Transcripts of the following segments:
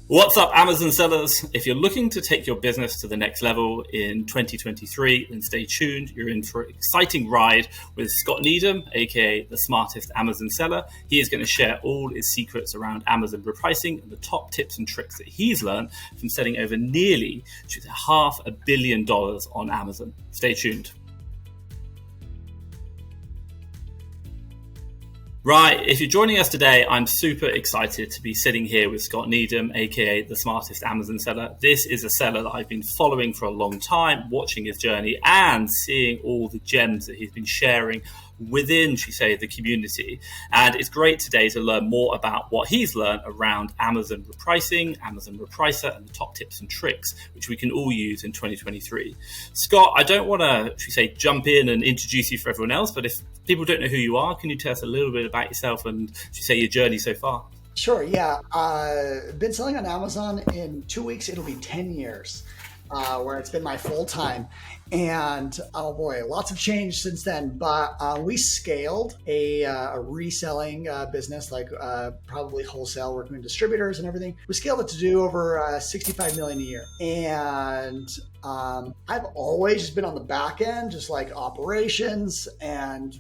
What's up, Amazon sellers? If you're looking to take your business to the next level in 2023, then stay tuned. You're in for an exciting ride with Scott Needham, aka the smartest Amazon seller. He is going to share all his secrets around Amazon repricing and the top tips and tricks that he's learned from selling over nearly $500 million on Amazon. Stay tuned. Right, if you're joining us today, I'm super excited to be sitting here with Scott Needham, aka the smartest Amazon seller. This is a seller that I've been following for a long time, watching his journey and seeing all the gems that he's been sharing within, the community. And it's great today to learn more about what he's learned around Amazon repricing, Amazon repricer, and the top tips and tricks, which we can all use in 2023. Scott, I don't want to, jump in and introduce you for everyone else, but if people don't know who you are, can you tell us a little bit about yourself and, your journey so far? Sure, yeah. Been selling on Amazon. In 2 weeks, it'll be 10 years. Where it's been my full time. And oh boy, lots of change since then. But we scaled a reselling business, like probably wholesale, working with distributors and everything. We scaled it to do over 65 million a year. And I've always just been on the back end, just like operations and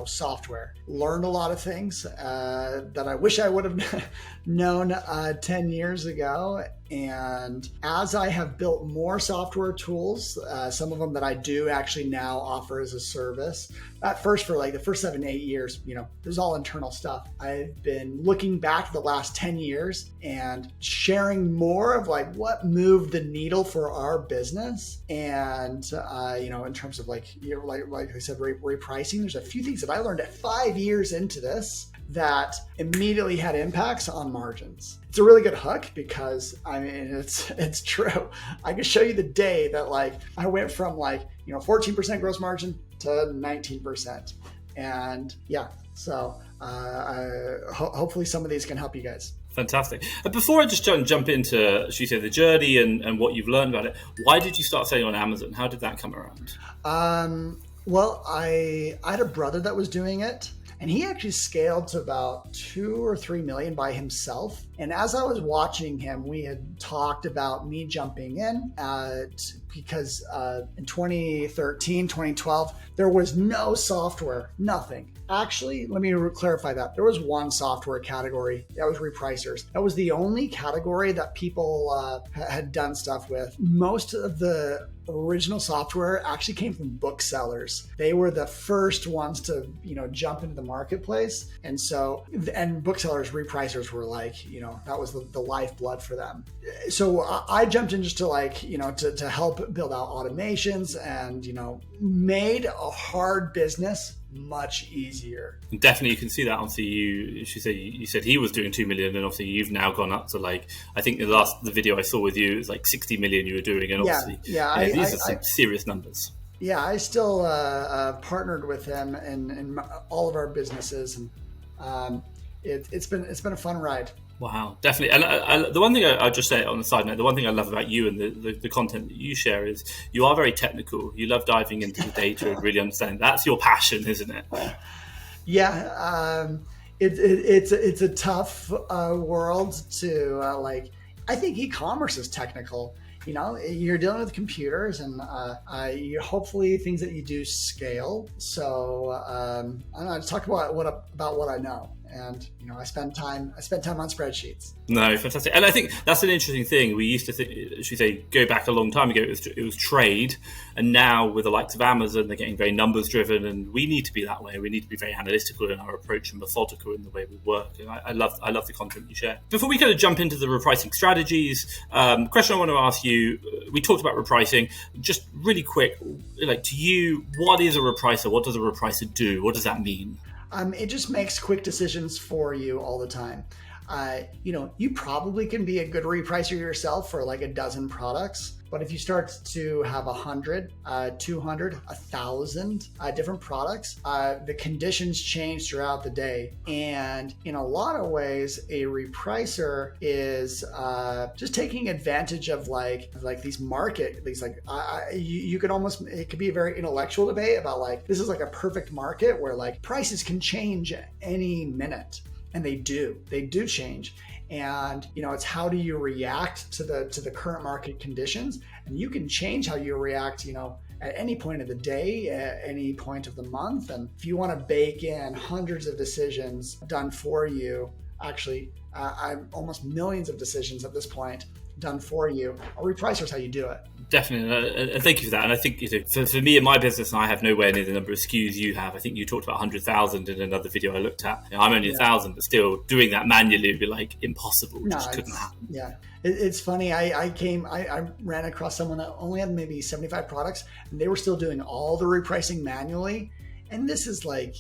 software. Learned a lot of things that I wish I would have known 10 years ago. And as I have built more software tools, some of them that I do actually now offer as a service. At first, for like the first 7 to 8 years, it was all internal stuff. I've been looking back the last 10 years and sharing more of like what moved the needle for our business. And, in terms of like I said, repricing, there's a few things that I learned at 5 years into this that immediately had impacts on margins. It's a really good hook because it's true. I can show you the day that I went from 14% gross margin to 19%. And yeah, so hopefully some of these can help you guys. Fantastic. Before I just jump into, the journey and what you've learned about it, why did you start selling on Amazon? How did that come around? Well, I had a brother that was doing it. And he actually scaled to about 2 or 3 million by himself. And as I was watching him, we had talked about me jumping in because in 2013, 2012, there was no software, nothing. Actually, let me clarify that. There was one software category, that was repricers. That was the only category that people had done stuff with. Most of the original software actually came from booksellers. They were the first ones to, jump into the marketplace. And booksellers, repricers were that was the lifeblood for them. So I jumped in just to to help build out automations and, made a hard business much easier. Definitely, you can see that. Obviously, you said he was doing 2 million, and obviously you've now gone up to I think the video I saw with you is 60 million you were doing, and obviously these are some serious numbers. Yeah, I still partnered with him in all of our businesses, and it's been a fun ride. Wow, definitely. And the one thing I'll just say on the side note, the one thing I love about you and the content that you share is you are very technical. You love diving into the data and really understanding. That's your passion, isn't it? Yeah, it's a tough world to I think e-commerce is technical. You're dealing with computers, and hopefully things that you do scale. So I don't know, just talk about what I know. And I spent time on spreadsheets. No, fantastic. And I think that's an interesting thing. We used to go back a long time ago, it was trade, and now with the likes of Amazon, they're getting very numbers driven, and we need to be that way. We need to be very analytical in our approach and methodical in the way we work. And I love the content you share. Before we kind of jump into the repricing strategies, question I want to ask you: we talked about repricing. Just really quick, to you, what is a repricer? What does a repricer do? What does that mean? It just makes quick decisions for you all the time. You probably can be a good repricer yourself for a dozen products. But if you start to have 100, 200, 1,000 different products, the conditions change throughout the day. And in a lot of ways, a repricer is just taking advantage of these you could almost, it could be a very intellectual debate about this is a perfect market where prices can change any minute. And they do change. And, it's how do you react to the current market conditions? And you can change how you react, at any point of the day, at any point of the month. And if you want to bake in hundreds of decisions done for you, actually, I'm almost millions of decisions at this point done for you, a repricer is how you do it. Definitely, and thank you for that. And I think for me in my business, I have nowhere near the number of SKUs you have. I think you talked about 100,000 in another video I looked at. I'm only 1,000, but still doing that manually would be like impossible. It just couldn't happen. Yeah, it's funny. I ran across someone that only had maybe 75 products, and they were still doing all the repricing manually. And this is like,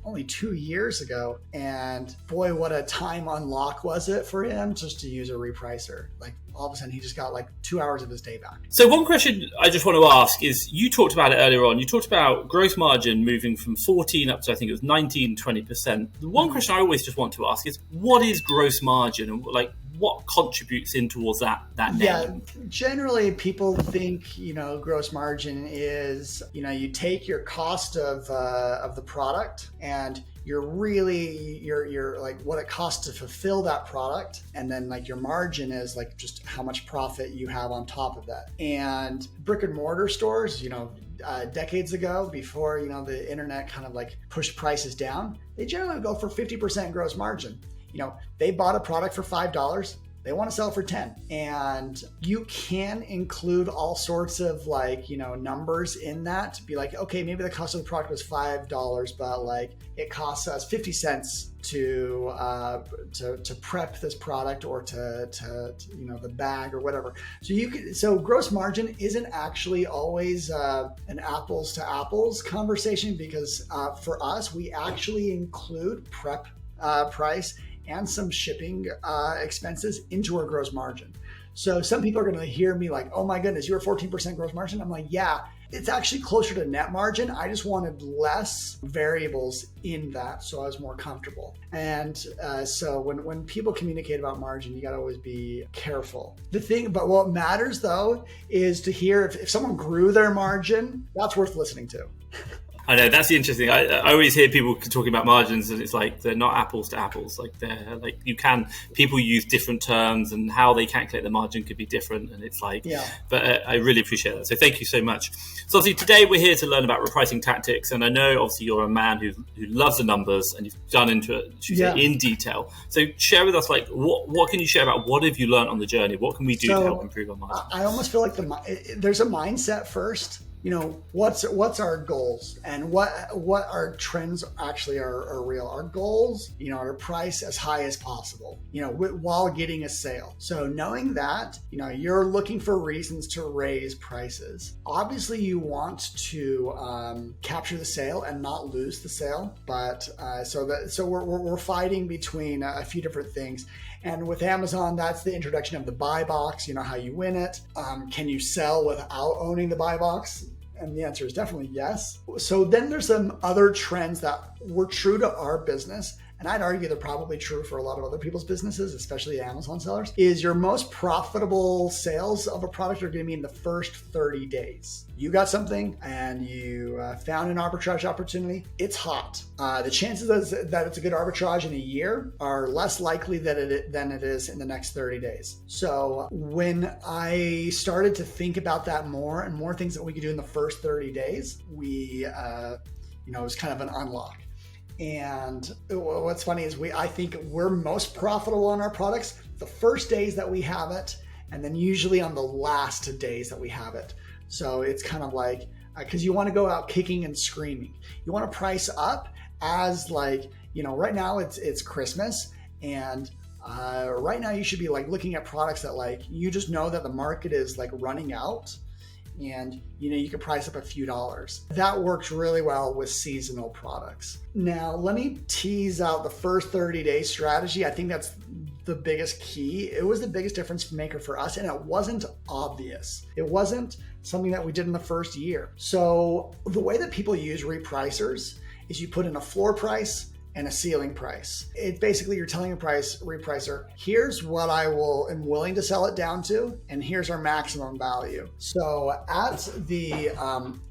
only 2 years ago. And boy, what a time unlock was it for him just to use a repricer. Like all of a sudden he just got like 2 hours of his day back. So one question I just want to ask is, you talked about it earlier on. You talked about gross margin moving from 14 up to, I think it was 19, 20%. The one question I always just want to ask is, what is gross margin? And what contributes in towards that name? Yeah, generally people think, gross margin is, you take your cost of the product and you're like what it costs to fulfill that product. And then like your margin is like just how much profit you have on top of that. And brick and mortar stores, decades ago, before, the internet kind of like pushed prices down, they generally go for 50% gross margin. They bought a product for $5. They want to sell for 10. And you can include all sorts of numbers in that to be like, okay, maybe the cost of the product was $5, but like it costs us 50 cents to prep this product or to the bag or whatever. So gross margin isn't actually always an apples to apples conversation, because for us, we actually include prep price and some shipping expenses into our gross margin. So some people are going to hear me like, oh my goodness, you're 14% gross margin. I'm like, yeah, it's actually closer to net margin. I just wanted less variables in that, so I was more comfortable. And so when people communicate about margin, you got to always be careful. But what matters though is to hear if someone grew their margin, that's worth listening to. I know, that's the interesting. I always hear people talking about margins, and it's like they're not apples to apples. Like they're like people use different terms, and how they calculate the margin could be different. And it's like, But I really appreciate that. So thank you so much. So obviously today we're here to learn about repricing tactics, and I know obviously you're a man who loves the numbers, and you've done into it in detail. So share with us what can you share about what have you learned on the journey? What can we do to help improve our margin? I almost feel like there's a mindset first. What's our goals and what our trends actually are real. Our goals, are to price as high as possible, while getting a sale. So knowing that, you're looking for reasons to raise prices. Obviously you want to capture the sale and not lose the sale. But so we're fighting between a few different things. And with Amazon, that's the introduction of the buy box, how you win it. Can you sell without owning the buy box? And the answer is definitely yes. So then there's some other trends that were true to our business, and I'd argue they're probably true for a lot of other people's businesses, especially Amazon sellers, is your most profitable sales of a product are going to be in the first 30 days. You got something and you found an arbitrage opportunity. It's hot. The chances that it's a good arbitrage in a year are less likely than it is in the next 30 days. So when I started to think about that more and more things that we could do in the first 30 days, it was kind of an unlock. And what's funny is I think we're most profitable on our products the first days that we have it, and then usually on the last days that we have it. So it's kind of like, because you want to go out kicking and screaming. You want to price up as right now it's Christmas, and right now you should be looking at products that you just know that the market is running out. And you can price up a few dollars. That works really well with seasonal products. Now, let me tease out the first 30-day strategy. I think that's the biggest key. It was the biggest difference maker for us, and it wasn't obvious. It wasn't something that we did in the first year. So the way that people use repricers is you put in a floor price and a ceiling price. It basically, you're telling a repricer, here's what am willing to sell it down to, and here's our maximum value. So at the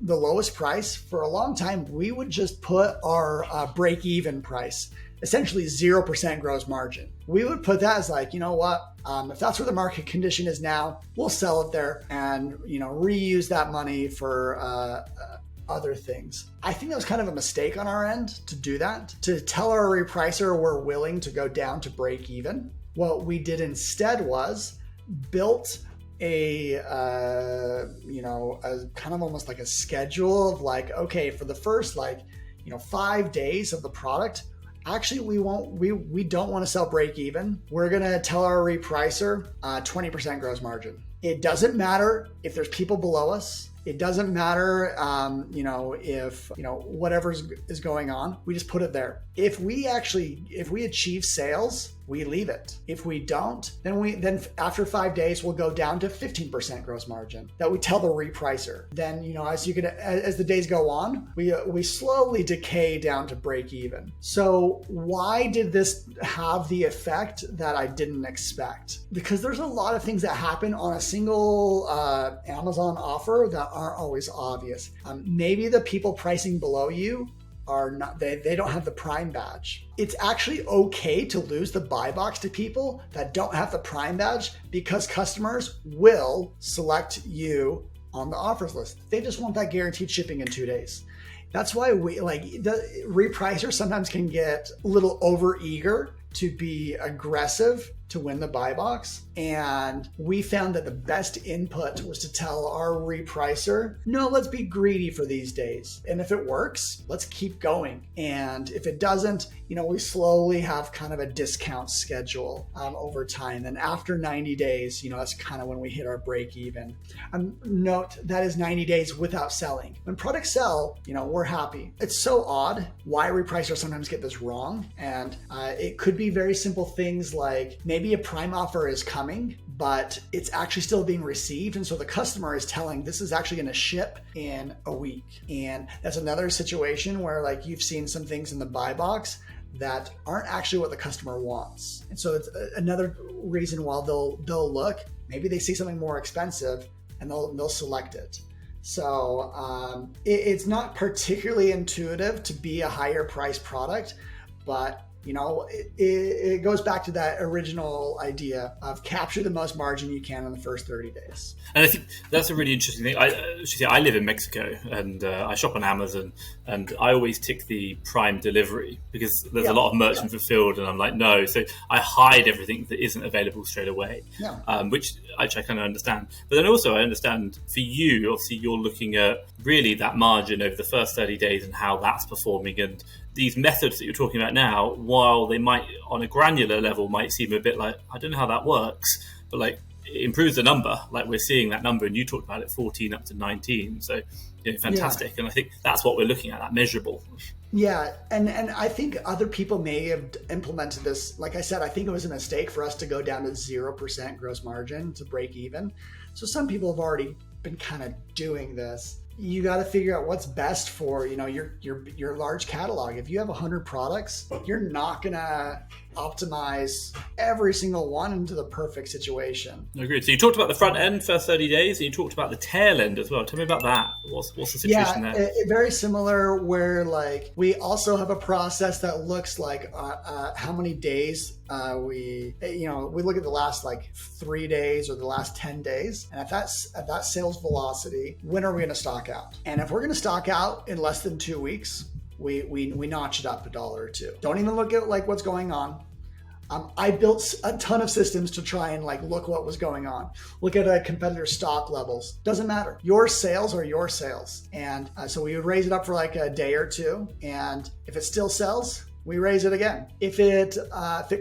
lowest price, for a long time, we would just put our break-even price, essentially 0% gross margin. we would put that as like, you know what, if that's where the market condition is now, we'll sell it there and, reuse that money for other things. I think that was kind of a mistake on our end to do that, to tell our repricer we're willing to go down to break even. What we did instead was built a kind of almost like a schedule of like, okay, for the first 5 days of the product, actually we don't want to sell break even. We're going to tell our repricer 20% gross margin. It doesn't matter if there's people below us. It doesn't matter, if whatever is going on. We just put it there. If we achieve sales, we leave it. If we don't, then after 5 days, we'll go down to 15% gross margin that we tell the repricer. Then, as the days go on, we slowly decay down to break even. So why did this have the effect that I didn't expect? Because there's a lot of things that happen on a single Amazon offer that aren't always obvious. Maybe the people pricing below you are not, they don't have the Prime badge. It's actually okay to lose the buy box to people that don't have the Prime badge, because customers will select you on the offers list. They just want that guaranteed shipping in 2 days. That's why the repricers sometimes can get a little over eager to be aggressive to win the buy box. And we found that the best input was to tell our repricer, no, let's be greedy for these days. And if it works, let's keep going. And if it doesn't, we slowly have kind of a discount schedule over time. And after 90 days, that's kind of when we hit our break even. Note that is 90 days without selling. When products sell, we're happy. It's so odd why repricers sometimes get this wrong. And it could be very simple things like maybe a Prime offer is coming, but it's actually still being received. And so the customer is telling this is actually going to ship in a week. And that's another situation where you've seen some things in the buy box that aren't actually what the customer wants. And so it's another reason why they'll look, maybe they see something more expensive and they'll select it. So it's not particularly intuitive to be a higher price product, but it goes back to that original idea of capture the most margin you can in the first 30 days. And I think that's a really interesting thing. I live in Mexico and I shop on Amazon, and I always tick the Prime delivery because there's a lot of merchant fulfilled, and I'm like, no. So I hide everything that isn't available straight away, which I kind of understand. But then also I understand for you, obviously you're looking at really that margin over the first 30 days and how that's performing. And these methods that you're talking about now, while they might on a granular level might seem a bit like, I don't know how that works, but it improves the number. We're seeing that number, and you talked about it 14 up to 19. So fantastic. Yeah. And I think that's what we're looking at, that measurable. Yeah. And I think other people may have implemented this. Like I said, I think it was a mistake for us to go down to 0% gross margin to break even. So some people have already been kind of doing this. You got to figure out what's best for your large catalog. If you have 100 products, you're not gonna optimize every single one into the perfect situation. Agreed. So you talked about the front end, first 30 days, and you talked about the tail end as well. Tell me about that. What's the situation there? Very similar. Where we also have a process that looks like how many days we look at the last 3 days or the last 10 days, and at that sales velocity, when are we going to stock out? And if we're going to stock out in less than 2 weeks, we notch it up $1 or $2. Don't even look at what's going on. I built a ton of systems to try and look what was going on. Look at a competitor stock levels. Doesn't matter. Your sales are your sales. And so we would raise it up for a day or two. And if it still sells, we raise it again. If it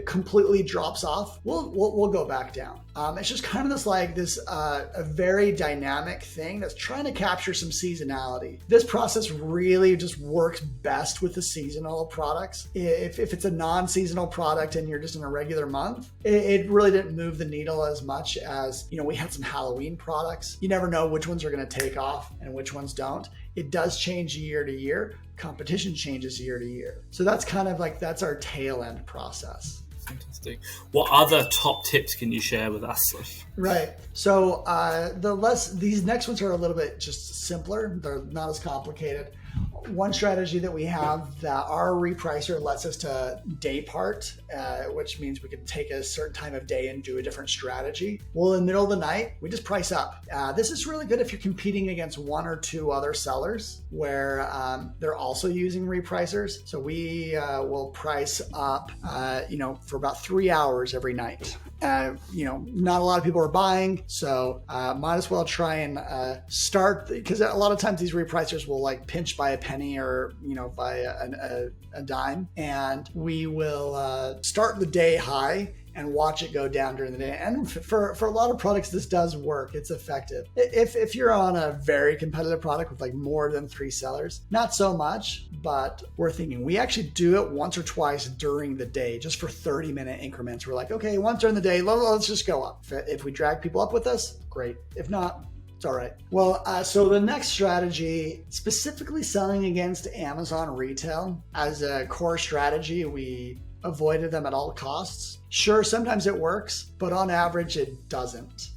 completely drops off, we'll go back down. It's just kind of this a very dynamic thing that's trying to capture some seasonality. This process really just works best with the seasonal products. If it's a non-seasonal product and you're just in a regular month, it really didn't move the needle as much as, we had some Halloween products. You never know which ones are going to take off and which ones don't. It does change year to year. Competition changes year to year. So that's kind of that's our tail end process. Fantastic. What other top tips can you share with us? Right. So these next ones are a little bit just simpler. They're not as complicated. One strategy that we have that our repricer lets us to day part, which means we can take a certain time of day and do a different strategy. Well, in the middle of the night, we just price up. This is really good if you're competing against one or two other sellers where they're also using repricers. So we will price up, for about 3 hours every night. Not a lot of people are buying, so might as well try and start, because a lot of times these repricers will like pinch by a penny or by a dime, and we will start the day high and watch it go down during the day. And for a lot of products, this does work. It's effective. If you're on a very competitive product with like more than 3 sellers, not so much, but we're thinking we actually do it once or twice during the day, just for 30-minute increments. We're like, okay, once during the day, let's just go up. If we drag people up with us, great. If not, it's all right. Well, so the next strategy, specifically selling against Amazon retail as a core strategy, we avoided them at all costs. Sure, sometimes it works, but on average it doesn't.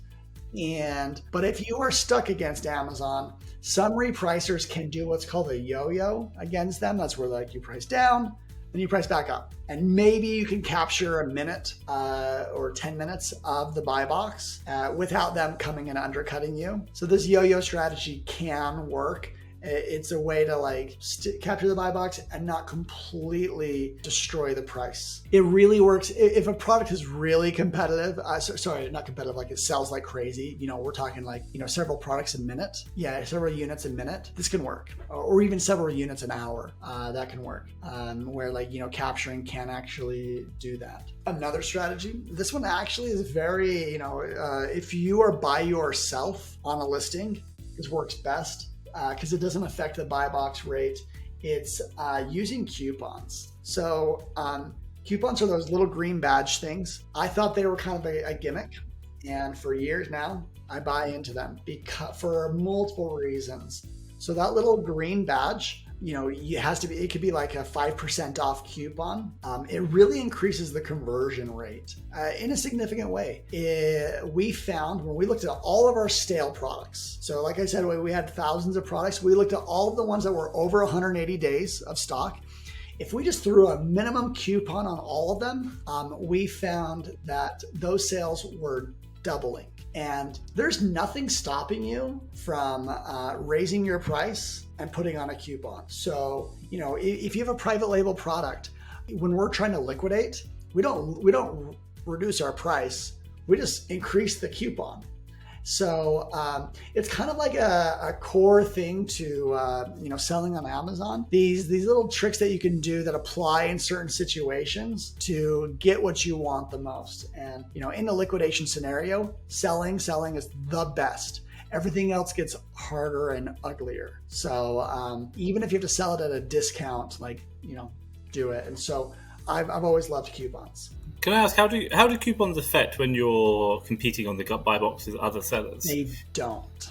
But if you are stuck against Amazon, some repricers can do what's called a yo-yo against them. That's where like you price down, then you price back up. And maybe you can capture a minute or 10 minutes of the buy box without them coming and undercutting you. So this yo-yo strategy can work. It's a way to capture the buy box and not completely destroy the price. It really works if a product is really competitive. Not competitive, like it sells like crazy. We're talking several products a minute. Yeah, several units a minute. This can work, or even several units an hour. That can work. Where capturing can actually do that. Another strategy. This one actually is very if you are by yourself on a listing, this works best. Because it doesn't affect the buy box rate. It's using coupons. So coupons are those little green badge things. I thought they were kind of a gimmick. And for years now, I buy into them for multiple reasons. So that little green badge, it could be like a 5% off coupon. It really increases the conversion rate in a significant way. We found when we looked at all of our stale products, so like I said, we had thousands of products. We looked at all of the ones that were over 180 days of stock. If we just threw a minimum coupon on all of them, we found that those sales were doubling. And there's nothing stopping you from raising your price and putting on a coupon. So, if you have a private label product, when we're trying to liquidate, we don't reduce our price. We just increase the coupon. So it's kind of like a core thing to selling on Amazon. These little tricks that you can do that apply in certain situations to get what you want the most. And in a liquidation scenario, selling is the best. Everything else gets harder and uglier. So even if you have to sell it at a discount, do it. And so I've always loved coupons. Can I ask, how do coupons affect when you're competing on the buy box with other sellers? They don't.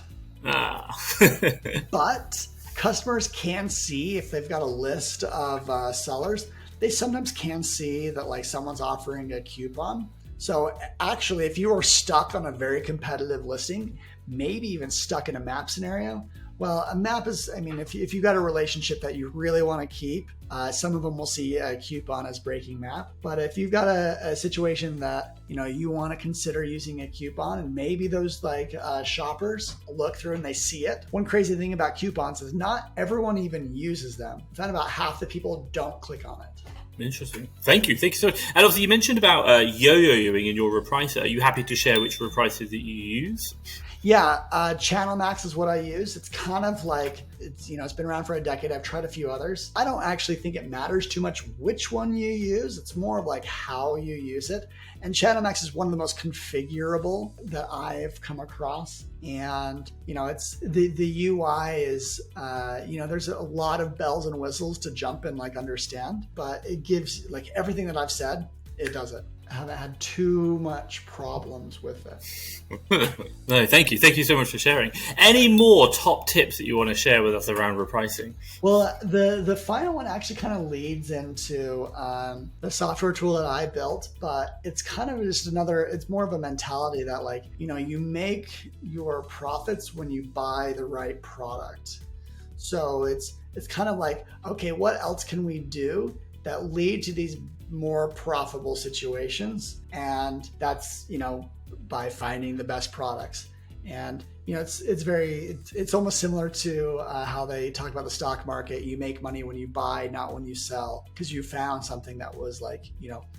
But customers can see if they've got a list of sellers. They sometimes can see that someone's offering a coupon. So actually, if you are stuck on a very competitive listing, maybe even stuck in a map scenario, well, a map is, if you've got a relationship that you really want to keep, some of them will see a coupon as breaking map. But if you've got a situation that, you want to consider using a coupon, and maybe those shoppers look through and they see it. One crazy thing about coupons is not everyone even uses them. In fact, about half the people don't click on it. Interesting. Thank you so much. And obviously you mentioned about yo-yoing in your repricer. Are you happy to share which repricer that you use? Yeah, Channel Max is what I use. It's kind of it's been around for a decade. I've tried a few others. I don't actually think it matters too much which one you use. It's more of how you use it. And Channel Max is one of the most configurable that I've come across. And, it's the UI is, there's a lot of bells and whistles to jump and understand, but it gives everything that I've said, it does it. I haven't had too much problems with it. No, thank you. Thank you so much for sharing. Any more top tips that you want to share with us around repricing? Well, the final one actually kind of leads into the software tool that I built, but it's kind of just it's more of a mentality that you make your profits when you buy the right product. So it's kind of like, okay, what else can we do that lead to these more profitable situations? And that's, by finding the best products. And it's almost similar to how they talk about the stock market. You make money when you buy, not when you sell, because you found something that was like,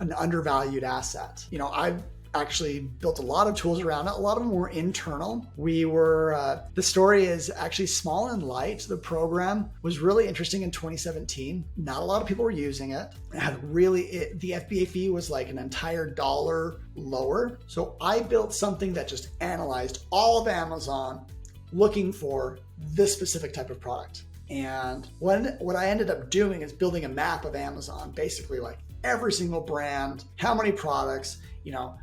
an undervalued asset. I've actually built a lot of tools around it. A lot of them were internal. The story is actually small and light. The program was really interesting in 2017. Not a lot of people were using it. The FBA fee was like an entire $1 lower. So I built something that just analyzed all of Amazon looking for this specific type of product. And what I ended up doing is building a map of Amazon, basically like every single brand, how many products,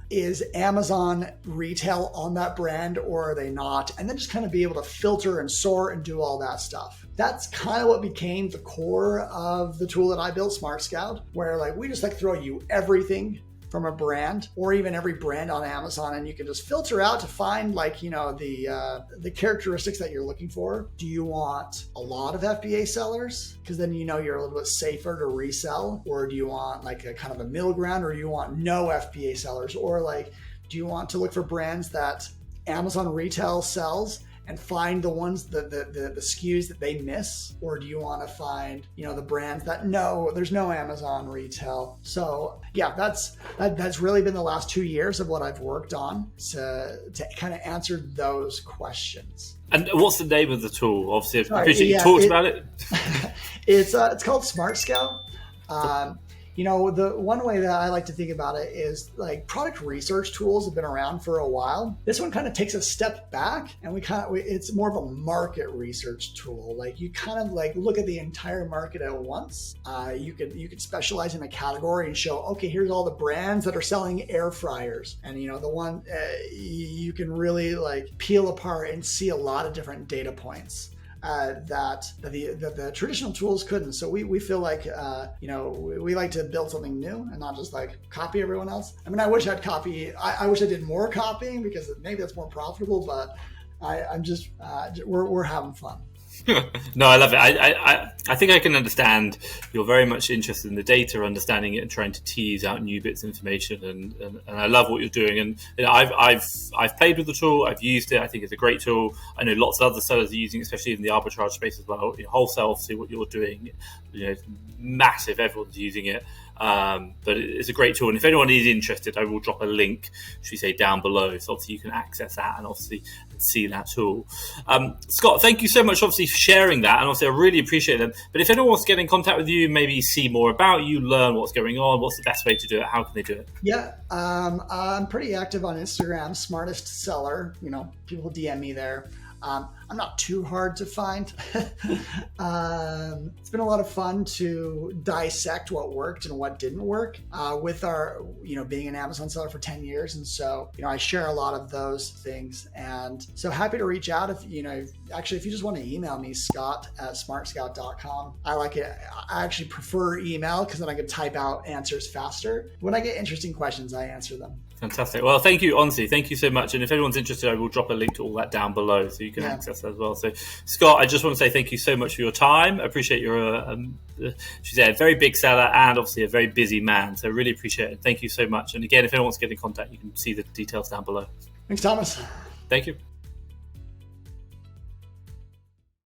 is Amazon retail on that brand or are they not? And then just kind of be able to filter and sort and do all that stuff. That's kind of what became the core of the tool that I built, Smart Scout, where like we just like throw you everything from a brand or even every brand on Amazon, and you can just filter out to find like, the characteristics that you're looking for. Do you want a lot of FBA sellers? Because then you're a little bit safer to resell. Or do you want like a kind of a middle ground, or do you want no FBA sellers? Or like, do you want to look for brands that Amazon retail sells and find the ones, the SKUs that they miss? Or do you want to find, the brands that there's no Amazon retail? So yeah, that's really been the last 2 years of what I've worked on to kind of answer those questions. And what's the name of the tool? Obviously, I appreciate you talked about it. It's called Smart Scout. The one way that I like to think about it is like product research tools have been around for a while. This one kind of takes a step back, and it's more of a market research tool. Like you kind of like look at the entire market at once. You could specialize in a category and show, okay, here's all the brands that are selling air fryers, and the one you can really like peel apart and see a lot of different data points that the traditional tools couldn't. So we feel like, we like to build something new and not just like copy everyone else. I mean, I wish I'd copy. I wish I did more copying because maybe that's more profitable, but we're having fun. No, I love it. I think I can understand you're very much interested in the data, understanding it and trying to tease out new bits of information, and I love what you're doing. And I've played with the tool, I've used it, I think it's a great tool. I know lots of other sellers are using it, especially in the arbitrage space as well. Wholesale, see what you're doing, massive, everyone's using it. But it's a great tool, and if anyone is interested, I will drop a link, should we say, down below, so obviously you can access that and obviously see that tool. Scott, thank you so much obviously for sharing that, and obviously I really appreciate it. But if anyone wants to get in contact with you, maybe see more about you, learn what's going on, what's the best way to do it? How can they do it? Yeah, I'm pretty active on Instagram, smartest seller. People DM me there. I'm not too hard to find. It's been a lot of fun to dissect what worked and what didn't work with our, being an Amazon seller for 10 years. And so, I share a lot of those things. And so happy to reach out if you just want to email me, scott@smartscout.com. I like it. I actually prefer email because then I can type out answers faster. When I get interesting questions, I answer them. Fantastic. Well, thank you, honestly. Thank you so much. And if anyone's interested, I will drop a link to all that down below so you can access that as well. So, Scott, I just want to say thank you so much for your time. I appreciate you're she's a very big seller and obviously a very busy man. So, really appreciate it. Thank you so much. And again, if anyone wants to get in contact, you can see the details down below. Thanks, Thomas. Thank you.